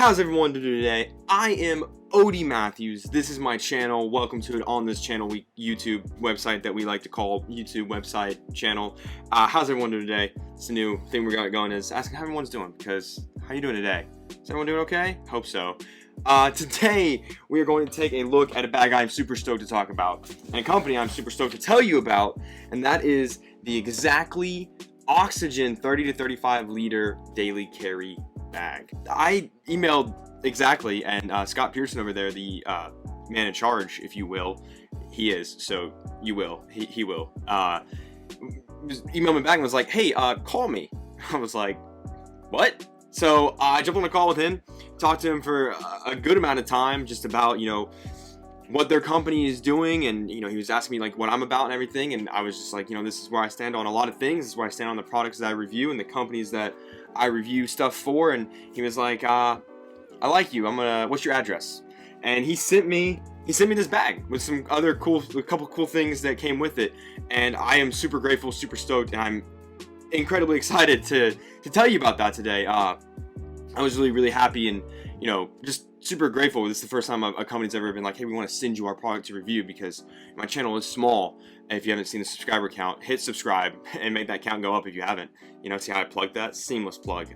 How's everyone doing today? I am Odie Matthews. This is my channel. Welcome to it on this channel, YouTube website that we like to call YouTube website channel. How's everyone doing today? It's a new thing we got going is asking how everyone's doing, because how you doing today? Is everyone doing okay? Hope so. Today we are going to take a look at a bag I'm super stoked to talk about, and a company I'm super stoked to tell you about, and that is the XACTLY Oxygen 30 to 35 liter daily carry bag. I emailed XACTLY and Scott Pearson over there, the man in charge, if you will. He is, so you will. He will. Emailed me back and was like, hey, call me. I was like, what? So I jumped on a call with him, talked to him for a good amount of time, just about, what their company is doing, and he was asking me like what I'm about and everything, and I was just like, this is where I stand on a lot of things. This is where I stand on the products that I review and the companies that I review stuff for. And he was like, I like you. What's your address? And he sent me this bag with some other a couple cool things that came with it, and I am super grateful, super stoked, and I'm incredibly excited to tell you about that today. I was really happy and just super grateful. This is the first time a company's ever been like, hey, we want to send you our product to review, because my channel is small. If you haven't seen the subscriber count, hit subscribe and make that count go up if you haven't. See how I plugged that? Seamless plug.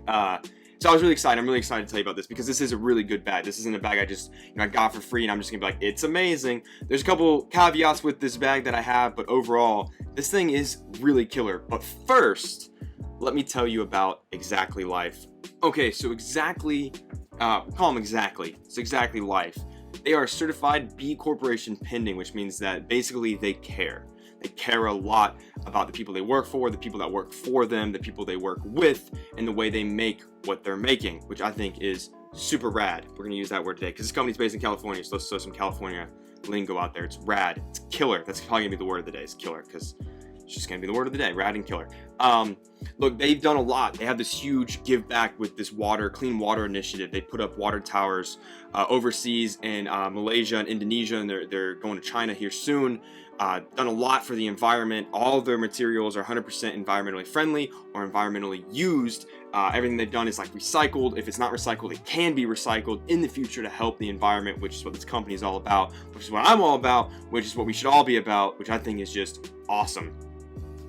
So I was really excited. I'm really excited to tell you about this, because this is a really good bag. This isn't a bag I just I got for free and I'm just gonna be like, it's amazing. There's a couple caveats with this bag that I have, but overall this thing is really killer. But first, let me tell you about XACTLY Life. Okay, so XACTLY, call them XACTLY. It's XACTLY Life. They are certified B Corporation pending, which means that basically they care. They care a lot about the people they work for, the people that work for them, the people they work with, and the way they make what they're making, which I think is super rad. We're gonna use that word today because this company's based in California, so let's throw some California lingo out there. It's rad. It's killer. That's probably gonna be the word of the day. Is killer, because it's just gonna be the word of the day. Rad and killer. Look, they've done a lot. They have this huge give back with this clean water initiative. They put up water towers overseas in Malaysia and Indonesia, and they're going to China here soon. Done a lot for the environment. All of their materials are 100% environmentally friendly or environmentally used. Everything they've done is like recycled. If it's not recycled, it can be recycled in the future to help the environment, which is what this company is all about, which is what I'm all about, which is what we should all be about, which I think is just awesome.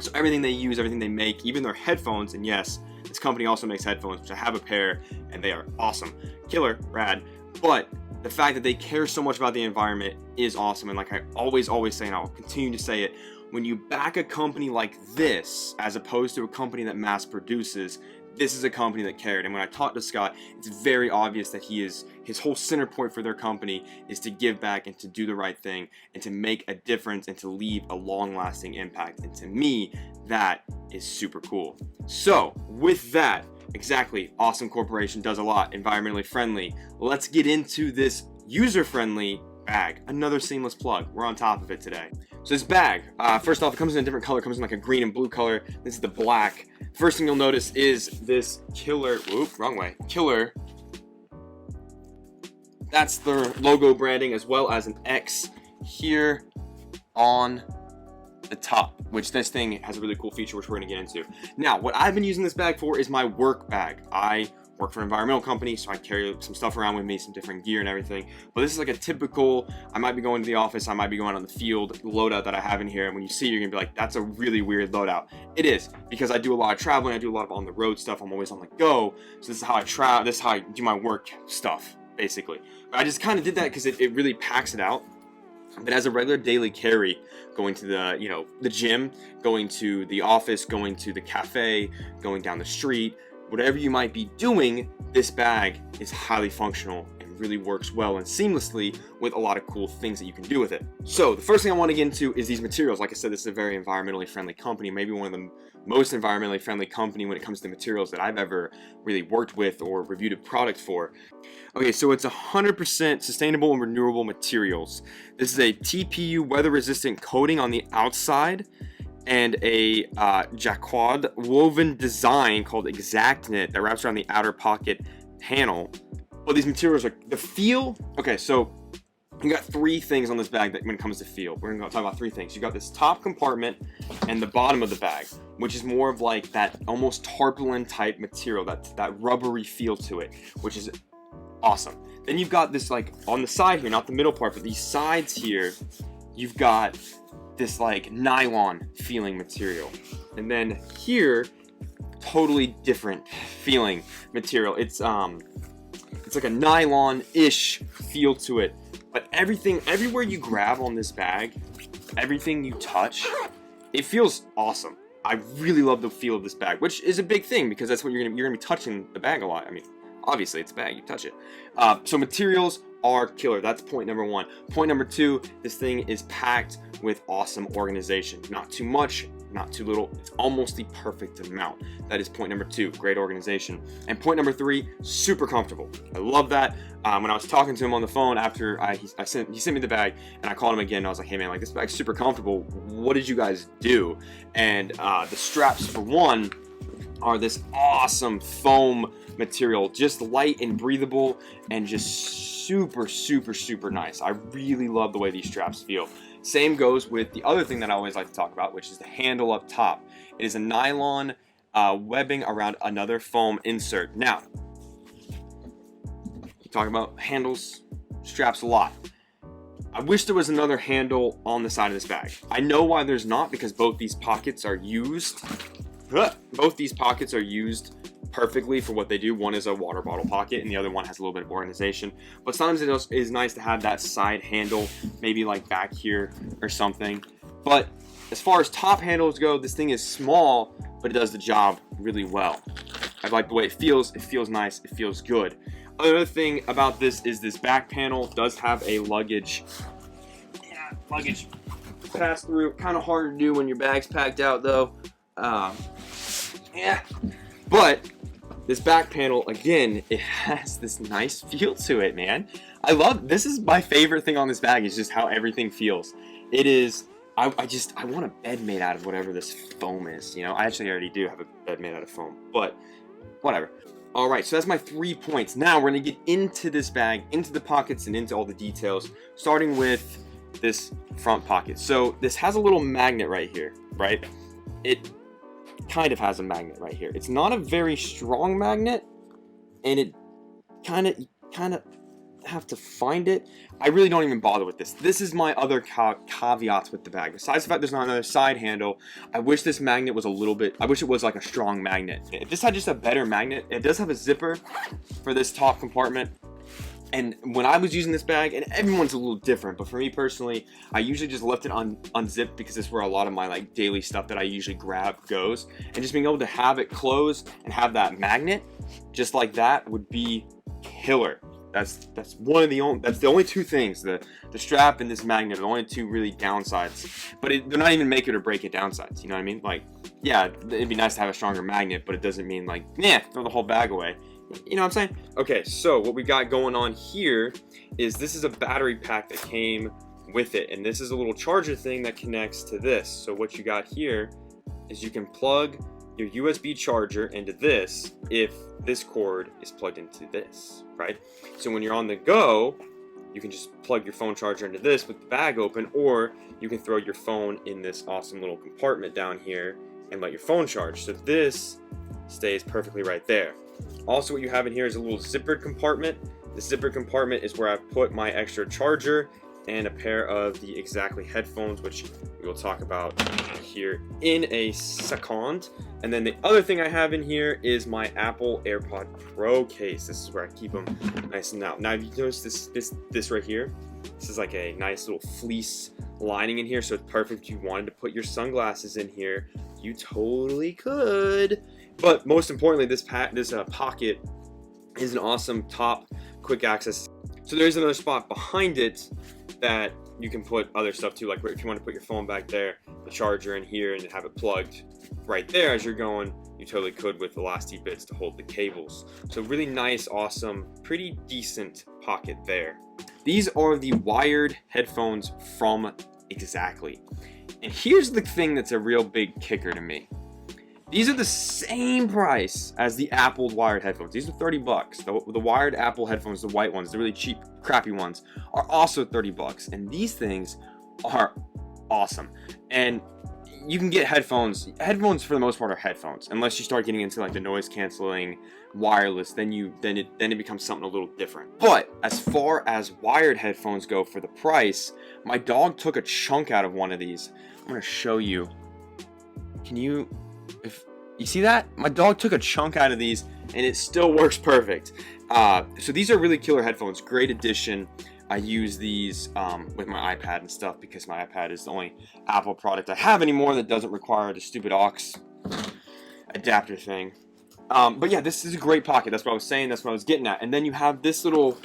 So everything they use, everything they make, even their headphones, and yes, this company also makes headphones, which I have a pair, and they are awesome. Killer, rad. But the fact that they care so much about the environment is awesome. And like I always say, and I'll continue to say it, when you back a company like this, as opposed to a company that mass produces, this is a company that cared. And when I talked to Scott, it's very obvious that his whole center point for their company is to give back and to do the right thing and to make a difference and to leave a long-lasting impact. And to me, that is super cool. So with that, XACTLY, awesome corporation, does a lot, environmentally friendly. Let's get into this user-friendly bag. Another seamless plug. We're on top of it today. So this bag, first off, it comes in a different color. It comes in like a green and blue color. This is the black. First thing you'll notice is this killer, killer. That's their logo branding, as well as an X here on the top, which this thing has a really cool feature, which we're gonna get into. Now, what I've been using this bag for is my work bag. I work for an environmental company, so I carry some stuff around with me, some different gear and everything. But this is like a typical, I might be going to the office, I might be going on the field loadout that I have in here. And when you see it, you're gonna be like, that's a really weird loadout. It is, because I do a lot of traveling, I do a lot of on the road stuff, I'm always on the go. So this is how I travel, this is how I do my work stuff, basically. But I just kind of did that because it really packs it out. But as a regular daily carry, going to the, the gym, going to the office, going to the cafe, going down the street, whatever you might be doing, this bag is highly functional and really works well and seamlessly with a lot of cool things that you can do with it. So the first thing I want to get into is these materials. Like I said, this is a very environmentally friendly company, maybe one of the most environmentally friendly company when it comes to materials that I've ever really worked with or reviewed a product for. Okay, so it's 100% sustainable and renewable materials. This is a TPU weather-resistant coating on the outside, and a jacquard woven design called XACTKnit that wraps around the outer pocket panel. Well, these materials are the feel. Okay, so you got three things on this bag that when it comes to feel. We're gonna talk about three things. You got this top compartment and the bottom of the bag, which is more of like that almost tarpaulin type material, that rubbery feel to it, which is awesome. Then you've got this like on the side here, not the middle part, but these sides here, you've got this like nylon feeling material. And then here, totally different feeling material. It's like a nylon-ish feel to it. But everywhere you grab on this bag, everything you touch, it feels awesome. I really love the feel of this bag, which is a big thing because that's what you're gonna be touching the bag a lot. I mean, obviously it's a bag, you touch it. So materials are killer. That's point number one. Point number two, this thing is packed with awesome organization. Not too much, not too little. It's almost the perfect amount. That is point number two, great organization. And point number three, super comfortable. I love that. When I was talking to him on the phone after he sent me the bag, and I called him again, and I was like, hey man, like this bag's super comfortable. What did you guys do? And the straps, for one, are this awesome foam material, just light and breathable, and just super nice. I really love the way these straps feel. Same goes with the other thing that I always like to talk about, which is the handle up top. It is a nylon webbing around another foam insert. Now, you talk about handles, straps a lot. I wish there was another handle on the side of this bag. I know why there's not, because both these pockets are used. Both these pockets are used perfectly for what they do. One is a water bottle pocket and the other one has a little bit of organization, but sometimes it is nice to have that side handle, maybe like back here or something. But as far as top handles go, this thing is small, but it does the job really well. I like the way it feels nice, it feels good. Another thing about this is this back panel does have a luggage pass through. Kind of hard to do when your bag's packed out though. But this back panel, again, it has this nice feel to it, man. This is my favorite thing on this bag, is just how everything feels. It is, I want a bed made out of whatever this foam is, you know? I actually already do have a bed made out of foam, but whatever. All right, so that's my 3 points. Now we're gonna get into this bag, into the pockets, and into all the details, starting with this front pocket. So this has a little magnet right here, right? It kind of has a magnet right here. It's not a very strong magnet, and it kind of have to find it. I really don't even bother with this. This is my other caveats with the bag. Besides the fact there's not another side handle, I wish this magnet was I wish it was like a strong magnet. If this had just a better magnet, it does have a zipper for this top compartment. And when I was using this bag, and everyone's a little different, but for me personally, I usually just left it unzipped because this is where a lot of my like daily stuff that I usually grab goes. And just being able to have it closed and have that magnet just like that would be killer. That's the only two things, the strap and this magnet are the only two really downsides. But they're not even make it or break it downsides, you know what I mean? Like, yeah, it'd be nice to have a stronger magnet, but it doesn't mean like, throw the whole bag away. You know what I'm saying? Okay, so what we got going on here is this is a battery pack that came with it, and this is a little charger thing that connects to this. So what you got here is you can plug your USB charger into this if this cord is plugged into this, right? So when you're on the go, you can just plug your phone charger into this with the bag open, or you can throw your phone in this awesome little compartment down here and let your phone charge. So this stays perfectly right there. Also, what you have in here is a little zippered compartment. The zippered compartment is where I put my extra charger and a pair of the XACTLY headphones, which we will talk about here in a second. And then the other thing I have in here is my Apple AirPod Pro case. This is where I keep them nice and out. Now, if you notice this right here, this is like a nice little fleece lining in here, so it's perfect if you wanted to put your sunglasses in here. You totally could. But most importantly, this pocket is an awesome top quick access. So there's another spot behind it that you can put other stuff too, like if you want to put your phone back there, the charger in here, and have it plugged right there as you're going, you totally could with elastic bits to hold the cables. So really nice, awesome, pretty decent pocket there. These are the wired headphones from XACTLY. And here's the thing that's a real big kicker to me. These are the same price as the Apple wired headphones. These are 30 bucks. The wired Apple headphones, the white ones, the really cheap, crappy ones, are also 30 bucks. And these things are awesome. And you can get headphones. Headphones for the most part are headphones, unless you start getting into like the noise canceling wireless. Then it becomes something a little different. But as far as wired headphones go for the price, my dog took a chunk out of one of these. I'm gonna show you. Can you, if you see that? My dog took a chunk out of these, and it still works perfect. So these are really killer headphones. Great addition. I use these with my iPad and stuff because my iPad is the only Apple product I have anymore that doesn't require the stupid aux adapter thing. But yeah, this is a great pocket. That's what I was saying. That's what I was getting at. And then you have this little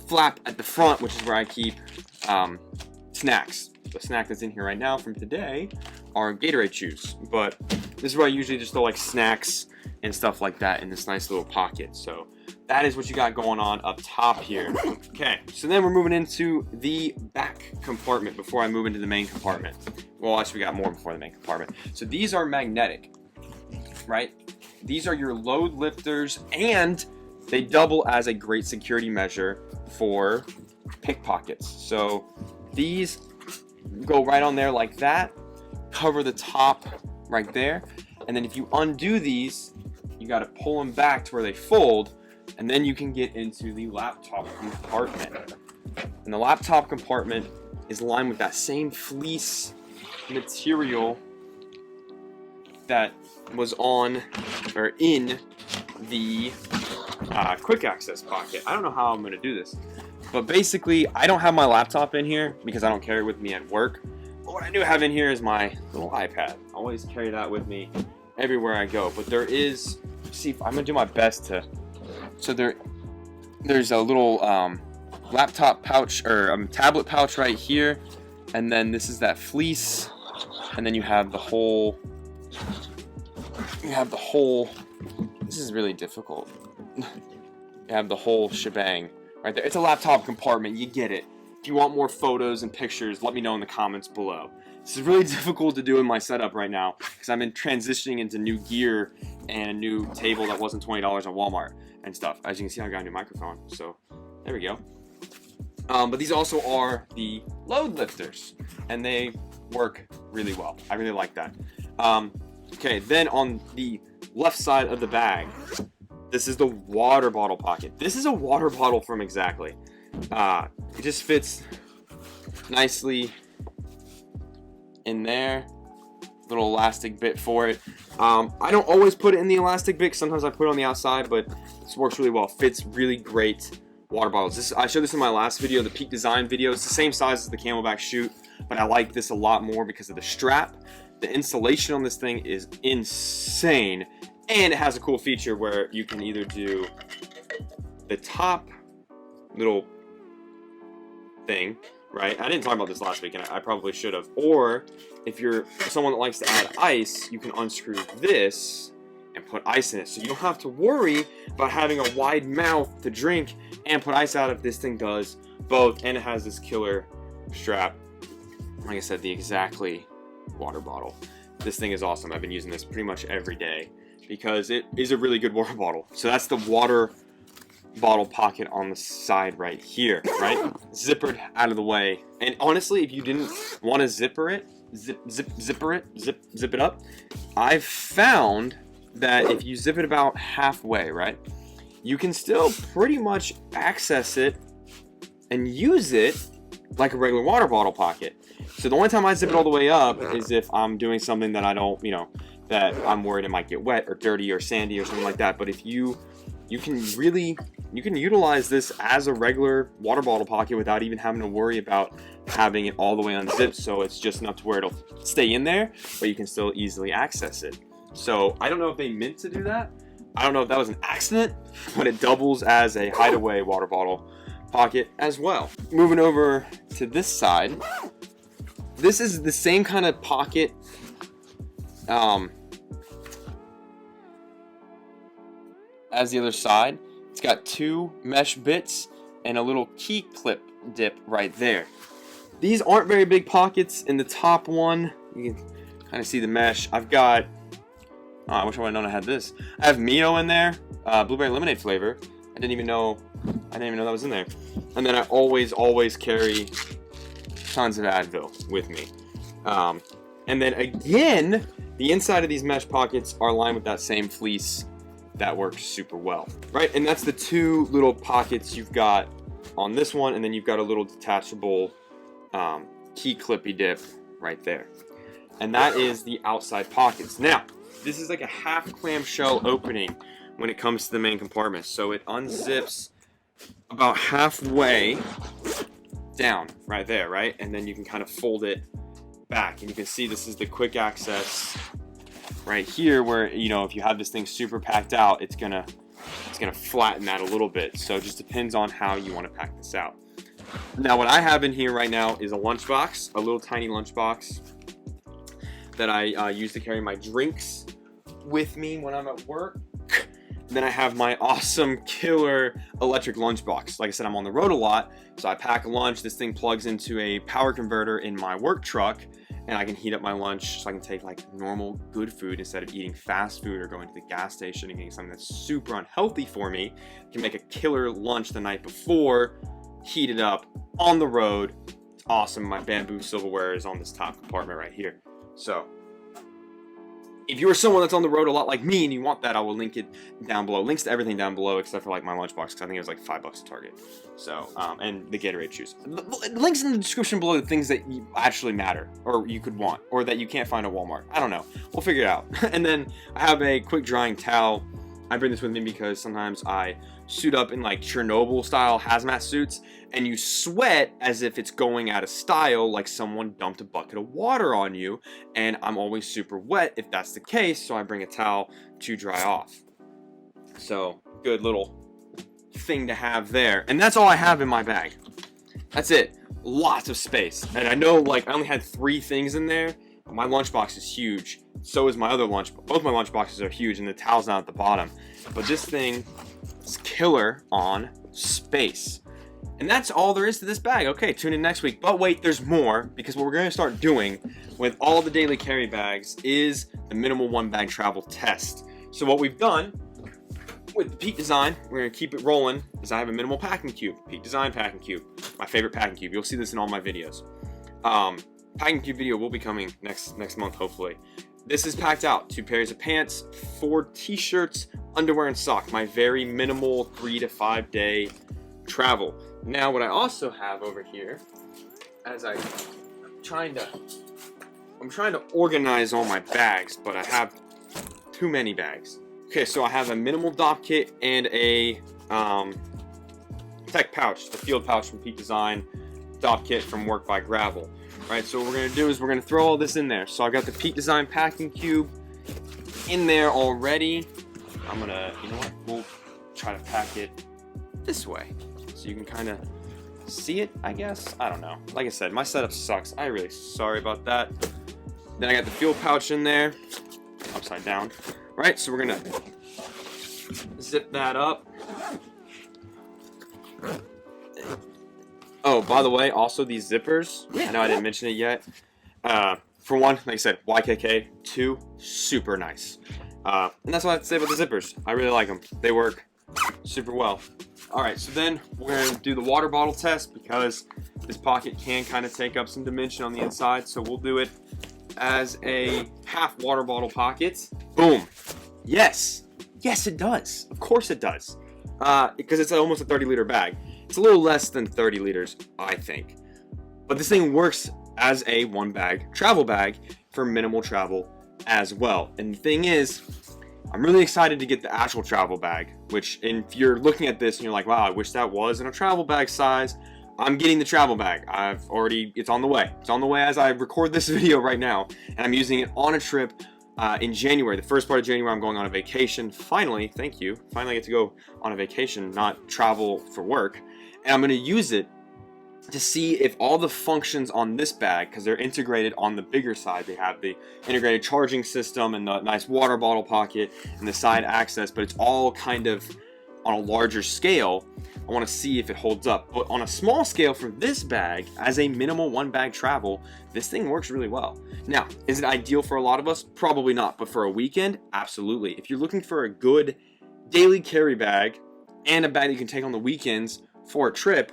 flap at the front, which is where I keep snacks. The snack that's in here right now from today are Gatorade chews. But this is where I usually just throw like snacks and stuff like that in this nice little pocket. So that is what you got going on up top here. Okay, so then we're moving into the back compartment before I move into the main compartment. Well, actually we got more before the main compartment. So these are magnetic, right? These are your load lifters, and they double as a great security measure for pickpockets. So these go right on there like that, cover the top right there, and then if you undo these, you got to pull them back to where they fold, and then you can get into the laptop compartment. And the laptop compartment is lined with that same fleece material that was on or in the quick access pocket. I don't know how I'm going to do this, but basically I don't have my laptop in here because I don't carry it with me at work. But what I do have in here is my little iPad. I always carry that with me everywhere I go. But there is, see, I'm going to do my best to, so there's a little laptop pouch or tablet pouch right here, and then this is that fleece, and then you have the whole, this is really difficult. You have the whole shebang right there. It's a laptop compartment, you get it. If you want more photos and pictures, let me know in the comments below. This is really difficult to do in my setup right now because I've been transitioning into new gear and a new table that wasn't $20 on Walmart and stuff. As you can see, I got a new microphone, so there we go. But these also are the load lifters, and they work really well. I really like that. Okay, then on the left side of the bag, this is the water bottle pocket. This is a water bottle from XACTLY. It just fits nicely in there. Little elastic bit for it. I don't always put it in the elastic bit. Sometimes I put it on the outside, but this works really well. Fits really great water bottles. I showed this in my last video, the Peak Design video. It's the same size as the Camelback Chute, but I like this a lot more because of the strap. The insulation on this thing is insane, and it has a cool feature where you can either do the top little thing, right? I didn't talk about this last week, and I probably should have. Or if you're someone that likes to add ice, you can unscrew this and put ice in it. So you don't have to worry about having a wide mouth to drink and put ice out if this thing does both. And it has this killer strap. Like I said, the XACTLY water bottle. This thing is awesome. I've been using this pretty much every day because it is a really good water bottle. So that's the water bottle pocket on the side right here, right? Zippered out of the way. And honestly, if you didn't want to zip it up, I've found that if you zip it about halfway, right, you can still pretty much access it and use it like a regular water bottle pocket. So the only time I zip it all the way up is if I'm doing something that I don't, that I'm worried it might get wet or dirty or sandy or something like that. But if you can utilize this as a regular water bottle pocket without even having to worry about having it all the way unzipped. So it's just enough to where it'll stay in there, but you can still easily access it. So I don't know if they meant to do that. I don't know if that was an accident, but it doubles as a hideaway water bottle pocket as well. Moving over to this side, this is the same kind of pocket as the other side. It's got two mesh bits and a little key clip dip right there. These aren't very big pockets. In the top one, you can kind of see the mesh. I've got, I wish I would have known I had this. I have Mio in there, blueberry lemonade flavor. I didn't even know that was in there. And then I always carry tons of Advil with me. And then again, the inside of these mesh pockets are lined with that same fleece. That works super well, right? And that's the two little pockets you've got on this one, and then you've got a little detachable key clippy dip right there. And that is the outside pockets. Now, this is like a half clamshell opening when it comes to the main compartment. So it unzips about halfway down right there, right? And then you can kind of fold it back, and you can see this is the quick access right here, where, you know, if you have this thing super packed out, it's gonna flatten that a little bit. So it just depends on how you want to pack this out. Now, what I have in here right now is a lunchbox, a little tiny lunchbox that I use to carry my drinks with me when I'm at work. And then I have my awesome killer electric lunchbox. Like I said, I'm on the road a lot, so I pack a lunch. This thing plugs into a power converter in my work truck, and I can heat up my lunch so I can take like normal good food instead of eating fast food or going to the gas station and getting something that's super unhealthy for me. I can make a killer lunch the night before, heat it up on the road. It's awesome. My bamboo silverware is on this top compartment right here. So if you're someone that's on the road a lot like me and you want that, I will link it down below. Links to everything down below except for like my lunchbox, because I think it was like $5 at Target. So, and the Gatorade shoes. Links in the description below, the things that you actually matter or you could want or that you can't find at Walmart. I don't know. We'll figure it out. And then I have a quick drying towel. I bring this with me because sometimes I suit up in like Chernobyl style hazmat suits and you sweat as if it's going out of style, like someone dumped a bucket of water on you, and I'm always super wet if that's the case, so I bring a towel to dry off. So good little thing to have there. And that's all I have in my bag. That's it. Lots of space. And I know like I only had 3 things in there, but my lunchbox is huge. So is my other lunch. Both my lunchboxes are huge, and the towel's not at the bottom. But this thing is killer on space. And that's all there is to this bag. Okay, tune in next week. But wait, there's more, because what we're going to start doing with all the daily carry bags is the minimal 1-bag travel test. So what we've done with the Peak Design, we're going to keep it rolling, is I have a minimal packing cube. Peak Design packing cube. My favorite packing cube. You'll see this in all my videos. Packing cube video will be coming next month, hopefully. This is packed out. 2 pairs of pants, 4 t-shirts, underwear, and socks. My very minimal 3 to 5 day travel. Now, what I also have over here, as I'm trying to organize all my bags, but I have too many bags. Okay, so I have a minimal Dopp kit and a tech pouch, the field pouch from Peak Design, Dopp kit from Work by Gravel. Right, so what we're gonna do is we're gonna throw all this in there. So I've got the Peak Design packing cube in there already. I'm gonna, you know what? We'll try to pack it this way, so you can kind of see it, I guess. I don't know. Like I said, my setup sucks. I'm really sorry about that. Then I got the fuel pouch in there, upside down. Right, so we're gonna zip that up. Oh, by the way, also these zippers, I know I didn't mention it yet. For one, like I said, YKK, 2, super nice. And that's what I have to say about the zippers. I really like them. They work super well. All right, so then we're gonna do the water bottle test, because this pocket can kind of take up some dimension on the inside. So we'll do it as a half water bottle pocket. Boom. Yes. Yes, it does. Of course it does. Because it's almost a 30-liter bag. It's a little less than 30 liters, I think. But this thing works as a 1-bag travel bag for minimal travel as well. And the thing is, I'm really excited to get the actual travel bag, which if you're looking at this and you're like, wow, I wish that was in a travel bag size, I'm getting the travel bag. It's on the way. It's on the way as I record this video right now. And I'm using it on a trip in January. The first part of January, I'm going on a vacation. Finally, thank you. Finally, I get to go on a vacation, not travel for work. And I'm going to use it to see if all the functions on this bag, because they're integrated on the bigger side, they have the integrated charging system and the nice water bottle pocket and the side access, but it's all kind of on a larger scale. I want to see if it holds up. But on a small scale for this bag, as a minimal 1-bag travel, this thing works really well. Now, is it ideal for a lot of us? Probably not, but for a weekend, absolutely. If you're looking for a good daily carry bag and a bag that you can take on the weekends for a trip,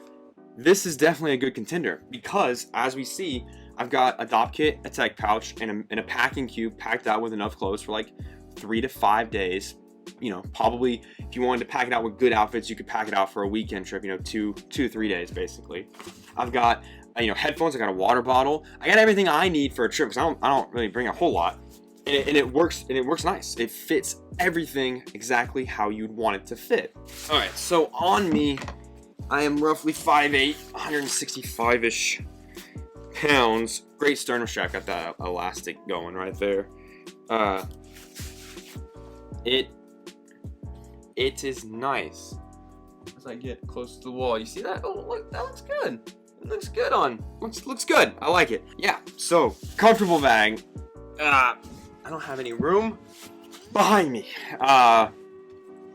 this is definitely a good contender, because as we see, I've got a Dopp kit, a tech pouch, and a packing cube packed out with enough clothes for like 3 to 5 days. You know, probably if you wanted to pack it out with good outfits, you could pack it out for a weekend trip, you know, 2 to 3 days basically. I've got, you know, headphones, I got a water bottle. I got everything I need for a trip because I don't really bring a whole lot. And it works nice. It fits everything exactly how you'd want it to fit. All right, so on me, I am roughly 5'8", 165-ish pounds. Great sternum strap, got that elastic going right there. It is nice. As I get close to the wall, you see that? Oh, look, that looks good. It looks good on. Looks good. I like it. Yeah. So comfortable bag. I don't have any room behind me. What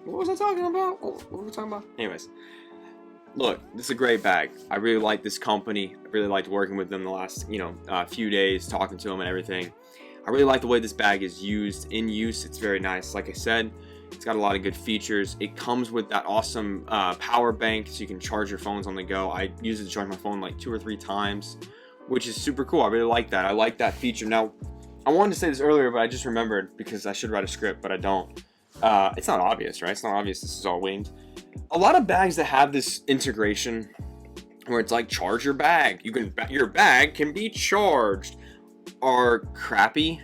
was I talking about? What were we talking about? Anyways, look, this is a great bag. I really like this company. I really liked working with them the last, you know, few days, talking to them and everything. I really like the way this bag is used. In use, it's very nice. Like I said, it's got a lot of good features. It comes with that awesome power bank, so you can charge your phones on the go. I use it to charge my phone like 2 or 3 times, which is super cool. I really like that. I like that feature. Now, I wanted to say this earlier, but I just remembered because I should write a script, but I don't. It's not obvious, right? It's not obvious this is all winged. A lot of bags that have this integration where it's like charge your bag. Your bag can be charged are crappy,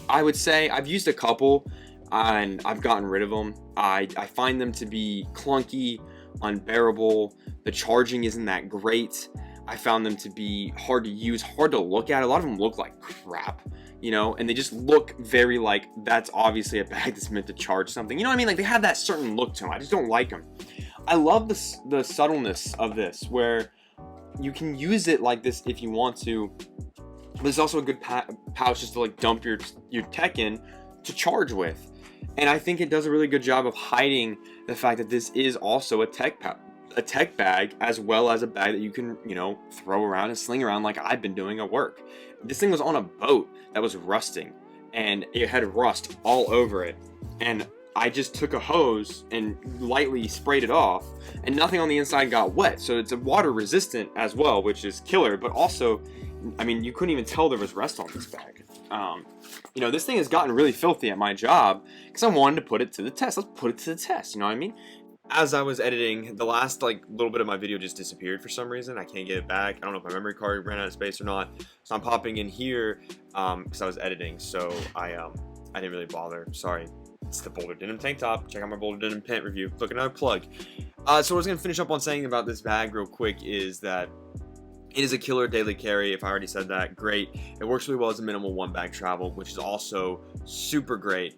I would say. I've used a couple and I've gotten rid of them. I find them to be clunky, unbearable. The charging isn't that great. I found them to be hard to use, hard to look at. A lot of them look like crap, you know, and they just look very like, that's obviously a bag that's meant to charge something. You know what I mean? Like they have that certain look to them. I just don't like them. I love the subtleness of this, where you can use it like this if you want to. But it's also a good pouch just to like dump your tech in to charge with. And I think it does a really good job of hiding the fact that this is also a tech bag, as well as a bag that you can, you know, throw around and sling around like I've been doing at work. This thing was on a boat that was rusting and it had rust all over it. And I just took a hose and lightly sprayed it off and nothing on the inside got wet. So it's a water resistant as well, which is killer, but also, I mean, you couldn't even tell there was rust on this bag. You know, this thing has gotten really filthy at my job because I wanted to put it to the test. Let's put it to the test, you know what I mean? As I was editing, the last like little bit of my video just disappeared for some reason. I can't get it back. I don't know if my memory card ran out of space or not. So I'm popping in here because I was editing. So I didn't really bother. Sorry. It's the Boulder Denim tank top. Check out my Boulder Denim pant review. Look, another plug. So what I was going to finish up on saying about this bag real quick is that it is a killer daily carry. If I already said that, great. It works really well as a minimal 1-bag travel, which is also super great.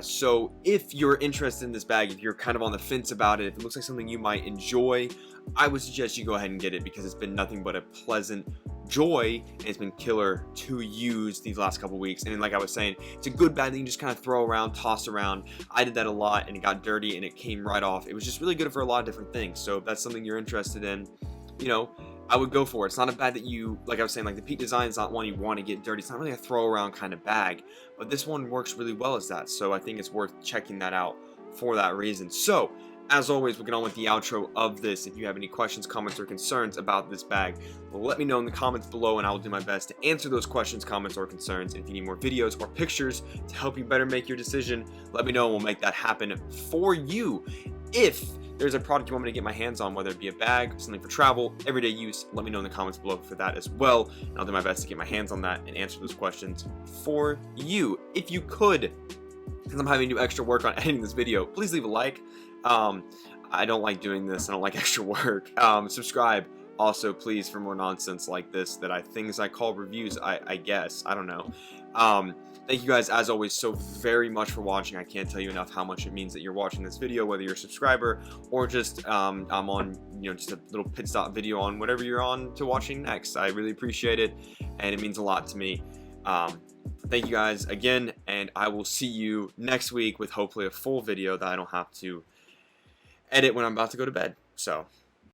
So if you're interested in this bag, if you're kind of on the fence about it, if it looks like something you might enjoy, I would suggest you go ahead and get it because it's been nothing but a pleasant joy and it's been killer to use these last couple weeks. And like I was saying, it's a good bag that you can just kind of throw around, toss around. I did that a lot and it got dirty and it came right off. It was just really good for a lot of different things. So if that's something you're interested in, you know, I would go for it. It's not a bag that you, like I was saying, like the Peak Design is not one you want to get dirty. It's not really a throw around kind of bag, but this one works really well as that. So I think it's worth checking that out for that reason. So as always, we'll get on with the outro of this. If you have any questions, comments, or concerns about this bag, let me know in the comments below and I will do my best to answer those questions, comments, or concerns. And if you need more videos or pictures to help you better make your decision, let me know and we'll make that happen for you. If there's a product you want me to get my hands on, whether it be a bag, something for travel, everyday use, let me know in the comments below for that as well. And I'll do my best to get my hands on that and answer those questions for you. If you could, because I'm having to do extra work on editing this video, please leave a like. I don't like doing this. I don't like extra work. Subscribe also, please, for more nonsense like this things I call reviews, I guess. I don't know. Thank you guys, as always, so very much for watching. I can't tell you enough how much it means that you're watching this video, whether you're a subscriber or just I'm on, you know, just a little pit stop video on whatever you're on to watching next. I really appreciate it, and it means a lot to me. Thank you guys again, and I will see you next week with hopefully a full video that I don't have to edit when I'm about to go to bed. So